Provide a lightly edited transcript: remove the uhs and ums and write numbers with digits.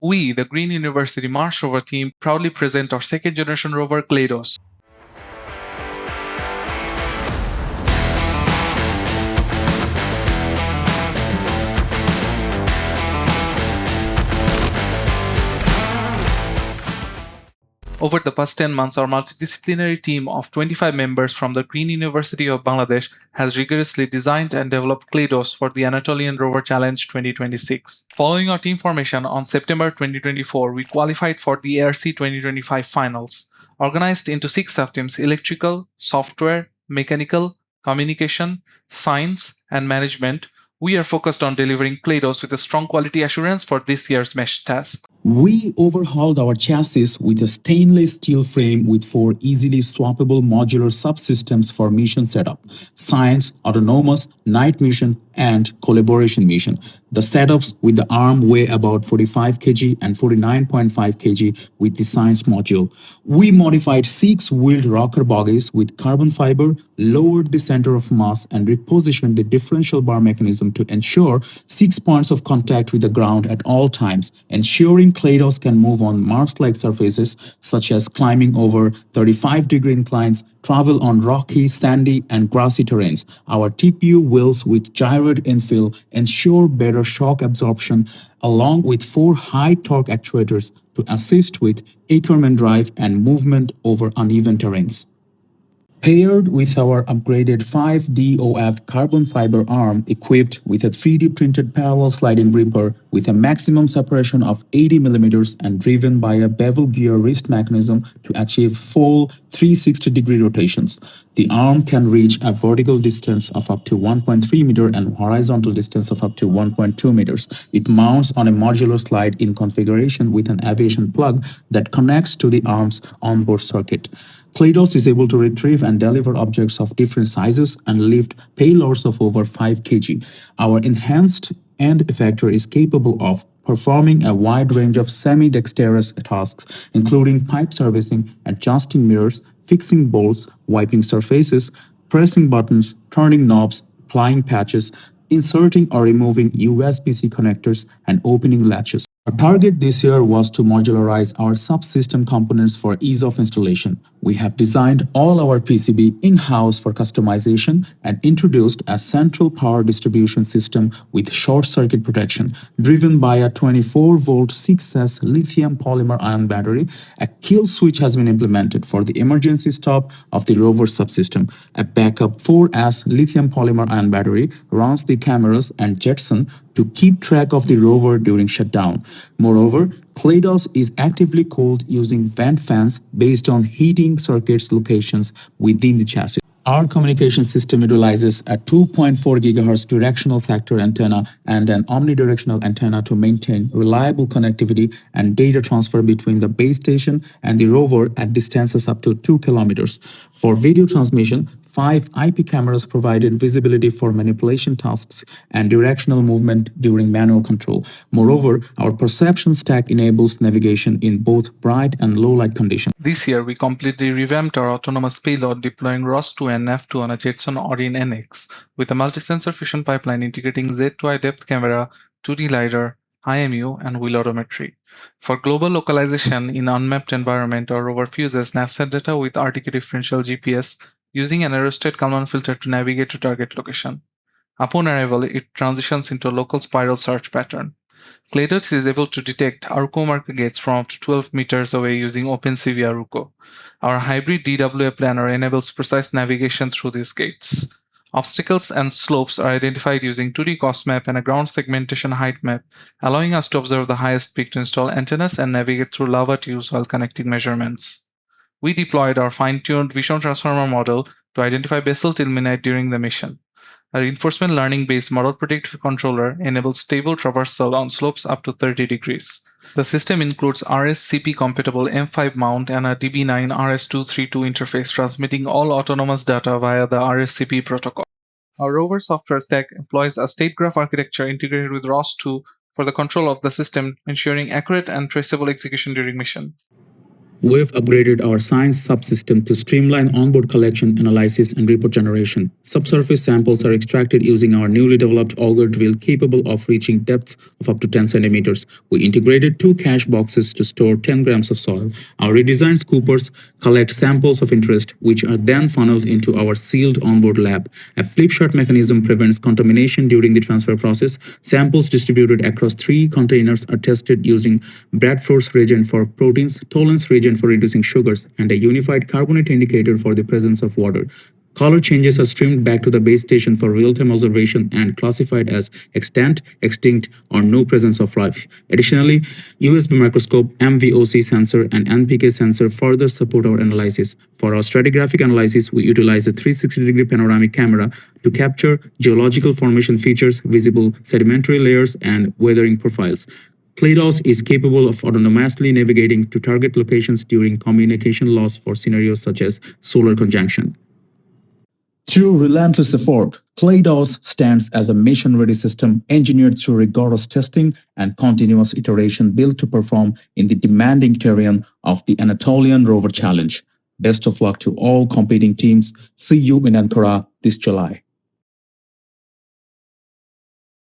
We, the Green University Mars Rover team, proudly present our second generation rover Clados. Over the past 10 months, our multidisciplinary team of 25 members from the Green University of Bangladesh has rigorously designed and developed Clados for the Anatolian Rover Challenge 2026. Following our team formation on September 2024, we qualified for the ARC 2025 finals, organized into 6 subteams: electrical, software, mechanical, communication, science, and management. We are focused on delivering Clados with a strong quality assurance for this year's mesh task. We overhauled our chassis with a stainless steel frame with 4 easily swappable modular subsystems for mission setup: science, autonomous, night mission, and collaboration mission. The setups with the arm weigh about 45 kg and 49.5 kg with the science module. We modified 6-wheeled rocker bogies with carbon fiber, lowered the center of mass, and repositioned the differential bar mechanism to ensure 6 points of contact with the ground at all times, ensuring Clados can move on Mars-like surfaces such as climbing over 35-degree inclines, travel on rocky, sandy, and grassy terrains. Our TPU wheels with gyroid infill ensure better shock absorption, along with 4 high-torque actuators to assist with Ackermann drive and movement over uneven terrains. Paired with our upgraded 5DOF carbon fiber arm equipped with a 3D printed parallel sliding gripper with a maximum separation of 80 mm and driven by a bevel gear wrist mechanism to achieve full 360-degree rotations. The arm can reach a vertical distance of up to 1.3 meter and horizontal distance of up to 1.2 meters. It mounts on a modular slide in configuration with an aviation plug that connects to the arm's onboard circuit. Clados is able to retrieve and deliver objects of different sizes and lift payloads of over 5 kg. Our enhanced end effector is capable of performing a wide range of semi-dexterous tasks, including pipe servicing, adjusting mirrors, fixing bolts, wiping surfaces, pressing buttons, turning knobs, applying patches, inserting or removing USB-C connectors, and opening latches. Our target this year was to modularize our subsystem components for ease of installation. We have designed all our PCB in-house for customization and introduced a central power distribution system with short-circuit protection. Driven by a 24-volt 6S lithium polymer-ion battery, a kill switch has been implemented for the emergency stop of the rover subsystem. A backup 4S lithium polymer-ion battery runs the cameras and jetson to keep track of the rover during shutdown. Moreover, Clados is actively cooled using vent fans based on heating circuits locations within the chassis. Our communication system utilizes a 2.4 GHz directional sector antenna and an omnidirectional antenna to maintain reliable connectivity and data transfer between the base station and the rover at distances up to 2 kilometers. For video transmission, 5 IP cameras provided visibility for manipulation tasks and directional movement during manual control. Moreover, our perception stack enables navigation in both bright and low light conditions. This year, we completely revamped our autonomous payload, deploying ROS2 and NAV2 on a Jetson Orin NX with a multi-sensor fusion pipeline integrating Z2I depth camera, 2D LiDAR, IMU, and wheel odometry. For global localization in unmapped environment, our rover fuses navset data with RTK differential GPS using an aerostate Kalman filter to navigate to target location. Upon arrival, it transitions into a local spiral search pattern. Clados is able to detect Aruko marker gates from up to 12 meters away using OpenCV Aruko. Our hybrid DWA planner enables precise navigation through these gates. Obstacles and slopes are identified using 2D cost map and a ground segmentation height map, allowing us to observe the highest peak to install antennas and navigate through lava tubes while connecting measurements. We deployed our fine-tuned vision transformer model to identify basal ilmenite during the mission. A reinforcement learning-based model predictive controller enables stable traversal on slopes up to 30 degrees. The system includes RSCP-compatible M5 mount and a DB9 RS232 interface transmitting all autonomous data via the RSCP protocol. Our rover software stack employs a state graph architecture integrated with ROS2 for the control of the system, ensuring accurate and traceable execution during mission. We've upgraded our science subsystem to streamline onboard collection, analysis, and report generation. Subsurface samples are extracted using our newly developed auger drill capable of reaching depths of up to 10 centimeters. We integrated 2 cache boxes to store 10 grams of soil. Our redesigned scoopers collect samples of interest, which are then funneled into our sealed onboard lab. A flip shot mechanism prevents contamination during the transfer process. Samples distributed across 3 containers are tested using Bradford's reagent for proteins, Tolan's reagent for reducing sugars, and a unified carbonate indicator for the presence of water. Color changes are streamed back to the base station for real-time observation and classified as extant, extinct, or no presence of life. Additionally, USB microscope, MVOC sensor, and NPK sensor further support our analysis. For our stratigraphic analysis, we utilize a 360-degree panoramic camera to capture geological formation features, visible sedimentary layers, and weathering profiles. Clados is capable of autonomously navigating to target locations during communication loss for scenarios such as solar conjunction. Through relentless effort, Clados stands as a mission-ready system engineered through rigorous testing and continuous iteration built to perform in the demanding terrain of the Anatolian Rover Challenge. Best of luck to all competing teams. See you in Ankara this July.